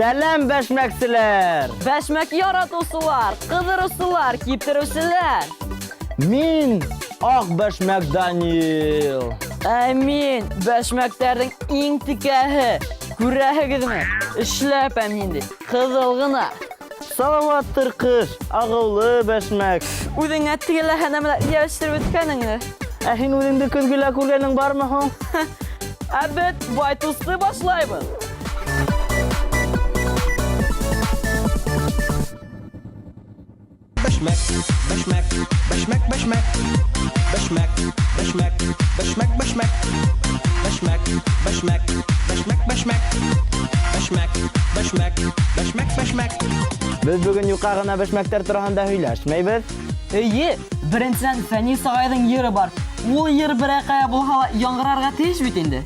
Selam beşmeksiler. Beşmek yaratuvchilar, qidiruvchilar, keptiruvchilar. Men Oq Beşmek Daniel. Men beşmeklarning eng tikahi, kurahigizmi? Ishlab endi. Qizilg'ina. Salavat tirqish, ag'uvli beşmek. O'zingga tigilar nimalar yig'ishtirib o'tganingni. Sen o'zingda ko'zgular ko'rganing bormi, ha? Abid, baytusni boshlaymiz. Beşmek, beşmek, beşmek, beşmek. Beşmek, beşmek, beşmek, beşmek. Beşmek, beşmek, beşmek, beşmek. Beşmek, beşmek, beşmek, beşmek. Biz bugun yuqorgina beşmeklar turganda o'ylashmaymiz. Birinchidan Fani Sog'ayning yeri bor. U yer biraqaya bo'lsa yong'irarga tegishmaydi endi.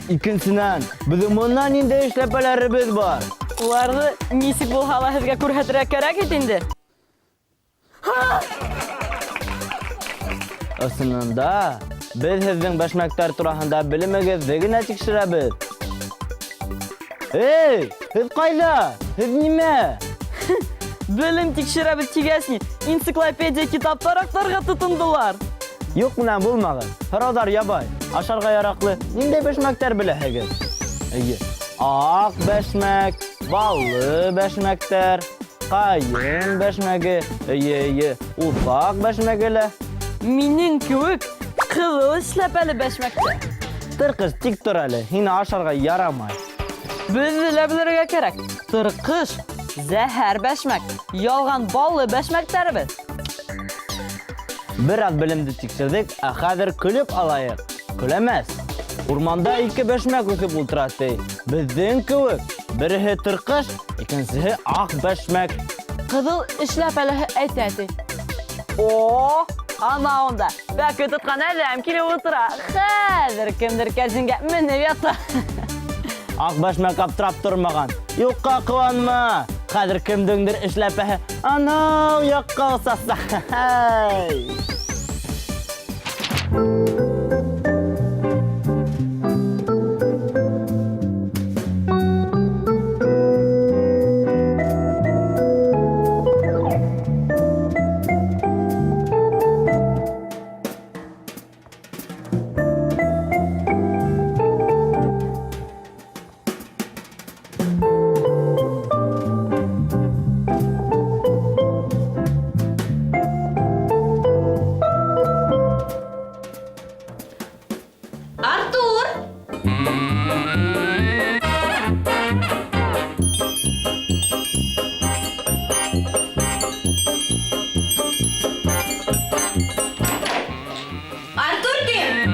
Ikkinchidan, bizim bundan endi ishlapalarimiz bor. Ularni nisib bo'lsa sizga ko'rsatira kerak endi. Aslında biz sizin beşmekler turağında bilimingizligini tekshiramiz. Hey, siz qayda? Siz nima? Bilim tekshiramiz degasini ensiklopediya kitob taroqlarga tutindilar. Yo'q bilan bo'lmagan. Harodar yabay, asharga yaroqli. Nima beşmekler bilasiz? Oq beşmek, ballı beşmekler, qayın beşmegi, ufaq beşmegilar. Mening ko'k qizil ishlapali beşmekda. Tirqish tik turali, hini asharga yaramay. Bizni bilirga kerak. Tirqish, zahar beşmek, yolg'on ballı beşmeklar biz. Biraz bilimni tekshirdik, hozir kulib olaylik. Kulemas. O'rmonda ikki beşmek o'sib o'tiradi. Bizning ko'k, biri tirqish, ikkinchisi oq beşmek. Qizil ishlapali aytadi. O, ana onda. Belki tutgan adam kelib o'tira. Hozir kimdir kelsinga minib yotsa. Oq beşmek abtirab turmagan. Yo'qqa quvonma. Hozir kimdir ishlapa. Ana, yo'qqa o'sasa. Artur! Artur kim?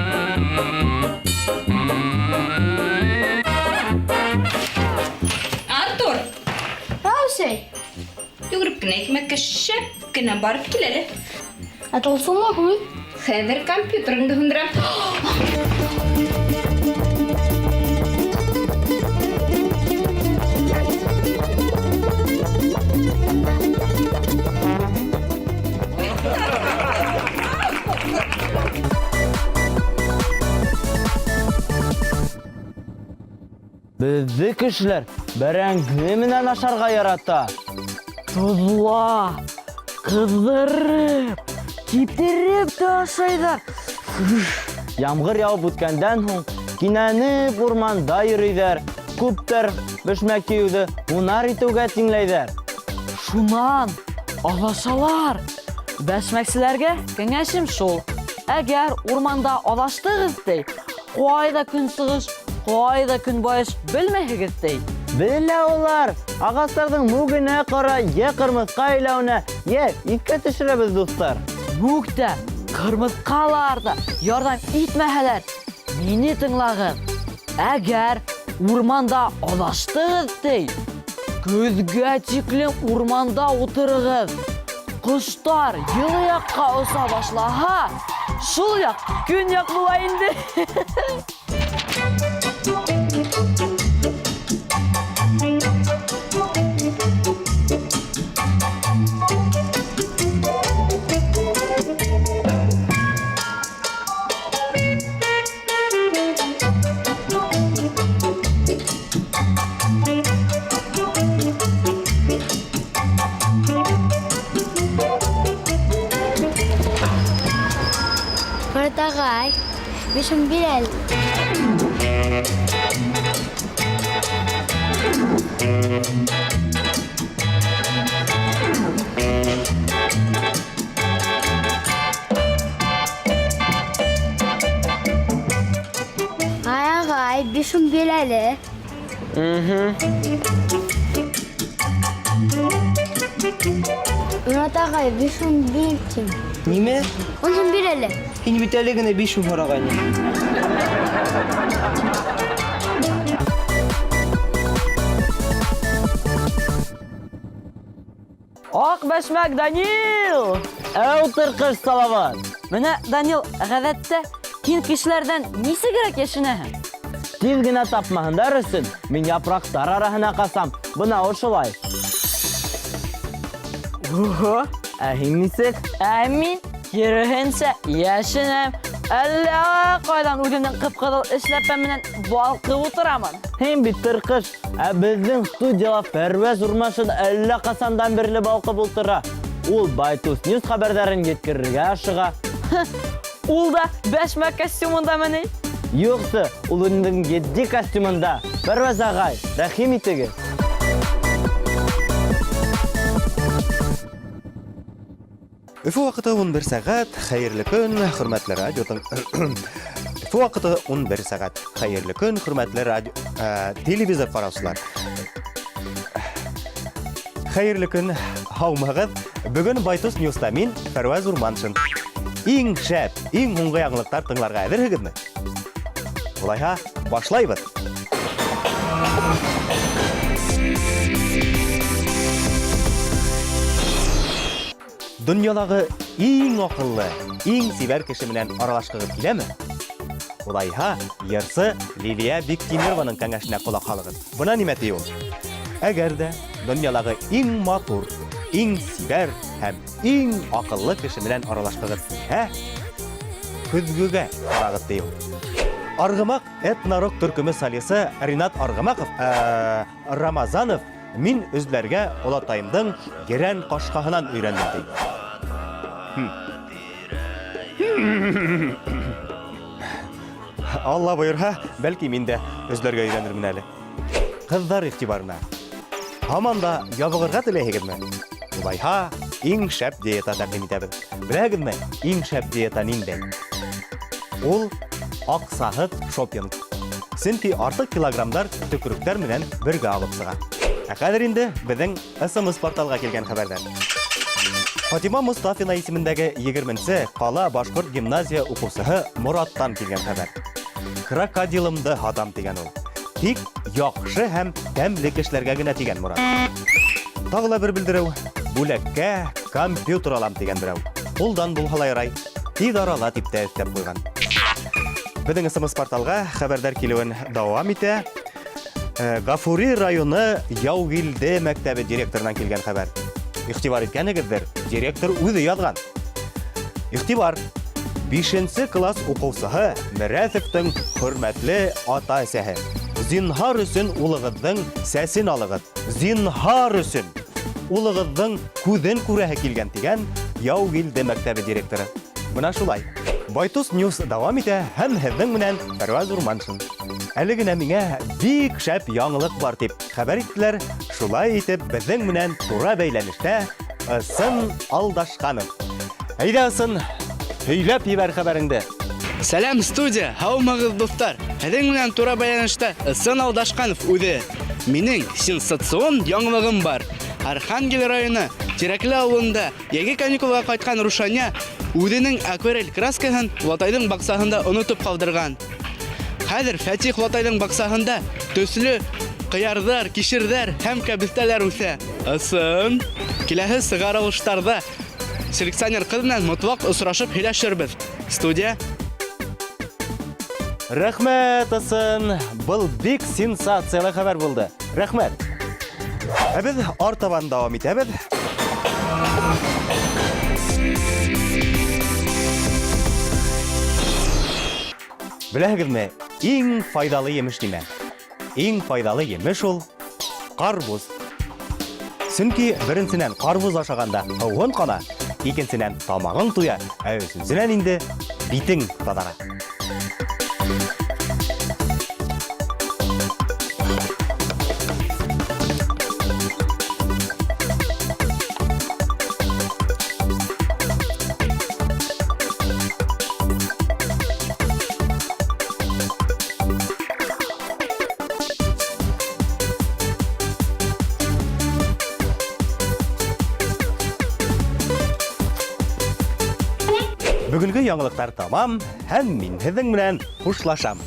Artur! Rausey, Yuguribgina ekmakka shakkina borib keladi. atolsunlarmi? Hozir kompyuterimda hundiram. Bizni kishilar barangi bilan asharga yarata. Tuzla, qizdirib, keptirib tashlaydi. Yağmur yağıp o'tgandan so'ng kinanib o'rmonda yuriydilar. Ko'pdir beşmek yeydi, unar ituga tinglaydilar. Shundan adashalar. Beşmekchilarga kengashim shu. Agar o'rmonda adashdig'izday, qo'yda kun sig'ish, qo'yda kun boyish bilmayigizday. Bila ular ağaçlardan mugine qara ye qirmiz qaylauna ye itga tishiramiz do'stlar. Mukda, qirmizqalarda yordam etmahalar. Meni tinglag'in. Agar o'rmonda adashdig'izday, ko'zga cheklim o'rmonda o'tirig'iz. Qushlar yil yoqqa o'sa boshlaha, shul yoq kun yoq bo'layindi. 550. Ағай, 550. Мұрат ағай, 550. Неме? 550. Һин бит әле генә 5 һораган. Ак бәшмәк Данил! Әу тыркыш салават. Менә Данил, гадәттә кин кешеләрдән нисегрәк яшенәһең? Тиз генә тапмаһындар өсөн мин япрактар араһына касам. Бына ошолай. Ого! Ә һин нисек? Ә мин киресенчә яшенәм. Әллә кайдан үземнең кып-кызыл эшләпәм менән балкып утырамын. Һин бит тыркыш. Ә безнең студияла Фәрвәз Урмашин әллә касандан бирле балкып утыра. Ул Байтус Ньюс хәбәрдәрен yetkirергә ашыга. Ул да бәшмәк костюмындамыни? Юксы, ул үзенең җитди костюмында. Фәрвәз агай, рәхим итегез. Өфө вакыты 11 сәгать, хәерле көн, хөрмәтле радио. Өфө вакыты 11 сәгать, хәерле көн, хөрмәтле радио, телевизор караучылар. Хәерле көн, һаумагыз. Бүген Байтус Ньюста мин Фәрвәз Урманшин. Иң шәп, иң уңгай яңалыктар тыңларга әзерһегезме? Булайһа, башлайбыз. Дөньядагы иң акыллы, иң сибәр кеше белән аралашкыгыз киләме? Улайһа, йырсы Лилия Биктимированың кәңәшенә кулак халыгыз. Буна нимәти ул? Әгәр дә дөньядагы иң матур, иң сибәр һәм иң акыллы кеше белән аралашкыгыз килһә, көзгөгә карагыз ди ул. Аргымак этнорок төркеме солисы Ринат Аргымаков, Рамазанов мин үзләргә олатайымдың герән кашкаһынан өйрәндем ди. Алла боерһа, бәлки мин дә үзләргә өйрәнермен әле. Кызлар игътибарына. Һаман да ябыгырга теләйһегезме? Улайһа, иң шәп диета тәкъдим итәбез. Беләгезме, иң шәп диета нинди? Ул аксагыт шопинг. Сөнки артык килограммдар төкеректәр менән бергә алып сыга. Ә хәзер инде безнең СМС порталга килгән хәбәрдән. Фатима Мустафина исемендәге 20-нче кала башкорт гимназия укучысы Мураттан килгән хәбәр. Крокодилымды адам дигән ул. Тик яхшы һәм тәмле кешеләргә генә тигән Мурат. Тагыла бер белдерү. Бүләккә компьютер алам дигән берәү. Кулдан булһа ярай. Тиз арала дип тә өстәп куйган. Безнең СМС порталга хәбәрдар килүен дәвам итә. Гафури районы Яугилде мәктәбе директорынан килгән хәбәр. Игътибар иткәнегездер, директор үзе язган. Игътибар, 5-нче класс укучысы Мәрәсевтең хөрмәтле ата-әсәһе. Зинһар өчен улыгызның сәсен алыгыз. Зинһар өчен улыгызның күзен күрәһе килгән дигән Яугилде мәктәбе директоры. Менә шулай. Байтус Ньюс дәвам итә һәм һезнең менән Фәрвәз Урманшин. Әле генә миңа бик шәп яңалык бар дип хәбәр иттеләр. Шулай итеп безнең менән тура бәйләнештә Ысын Алдашканов. Әйдә Ысын, һөйләп ебәр хәбәреңде. Сәлам студия, һаумагыз дуслар. Һеҙҙең менән тура бәйләнештә Ысын Алдашканов үҙе. Минең сенсацион яңылығым бар. Архангель районы Тирәкле ауылында яңы каникулға ҡайтҡан Рушаня үҙенең акварель краскаһын Ватайҙың баҡсаһында онотоп ҡалдырған. Хәҙер Фәтих Ватайҙың баҡсаһында төслө ҡыярҙар, кишерҙәр һәм кәбеҫтәләр үҫә. Ысын, киләһе сығарылыштарҙа селекционер ҡыҙ менән мотлаҡ осрашып һөйләшербеҙ. Студия. Рәхмәт, Ысын. Был бик сенсациялы хәбәр булды. Рәхмәт. Ә без артабан дәвам итәбез. Беләһегеҙме, иң файдалы емеш нимә? Иң файдалы емеш ул ҡарбуз. Сөнки беренсенән ҡарбуз ашағанда һыуын ҡана, икенсенән тамағың туя, ә өсөнсөнән инде битең таҙара. Бүгінгі яңылықтар тамам, һәм мин һеҙҙең менән хушлашам.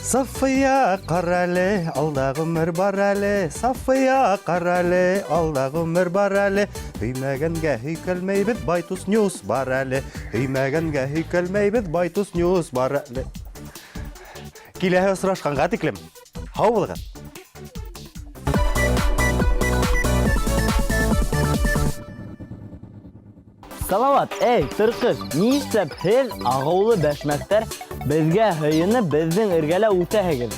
Сафия қарәле, алда ғүмер бар әле. Сафия қарәле, алда ғүмер бар әле. Һөймәгәнгә һөйкәлмәйбеҙ, Байтус Ньюс бар әле. Һөймәгәнгә һөйкәлмәйбеҙ, Байтус Ньюс бар әле. Киләһе осрашҡанға тиклем, һау булығыҙ. Салават, эй, тырҡыш, ни эшләп һеҙ, ағыулы бәшмәктәр, беҙгә һыйынып, беҙҙең эргәлә үтәһегеҙ?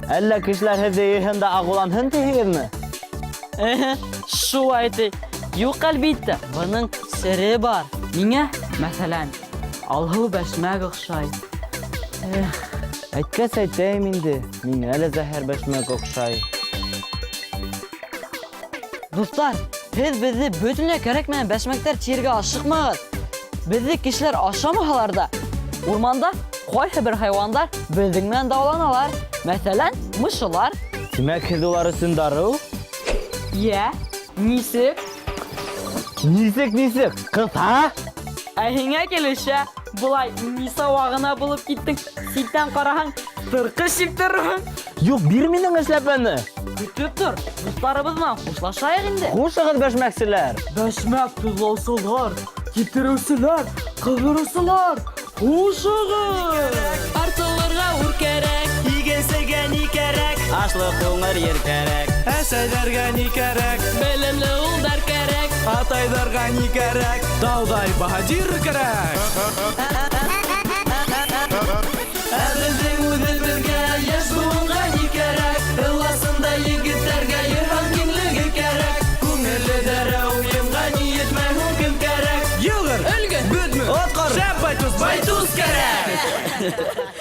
Әллә кешеләр һеҙҙе йыйһын да ағыуланһын тиһегеҙме? Шулай ти. Юҡ, әлбиттә, бының сере бар. Миңә, мәҫәлән, алһыу бәшмәк оҡшай. Әйткәс әйтәйем инде, миңә лә зәһәр бәшмәк оҡшай. Дуҫтар, һеҙ беҙҙе бөтөнләй кәрәкмәгән бәшмәктәр тиергә ашыҡмағыҙ. Беҙҙе кешеләр ашамаһалар да, урманда ҡайһы бер хайуандар беҙҙең менән дауланалар. Мәҫәлән, мышылар. Тимәк, һеҙ улар өсөн дарыу? Йә, нисек? Нисек, ҡыҫа? Ә һиңә килешә, былай нисауағына булып киттең. Ситтән ҡараһаң, тырҡыш иптерһең. Юҡ, бир минең эшләпәне. Көтөп тор, дуҫтарыбыҙ менән хушлашайыҡ инде. Хушығыҙ бәшмәкселәр. Бәшмәк туҙлаусылар, китереүселәр, ҡыҙырыусылар, хушығыҙ! Артылырға үр кәрәк, Игенсегә ни кәрәк? Ашлыҡ ҡуңыр ер кәрәк. Әсәйҙәргә ни кәрәк? белемле улдар кәрәк. Атайҙарға ни кәрәк? Тауҙай баһадир кәрәк. Ә беҙҙең үҙебеҙгә йәш быуынға ни кәрәк? Ыласында егеттәргә йыһан киңлеге кәрәк. Күңелле дәрә уйымға ни етмәй һуң кем кәрәк? Йылғыр! Өлгө! Бөтмө! Отҡар! Шәп Байтус! Байтус кәрәк!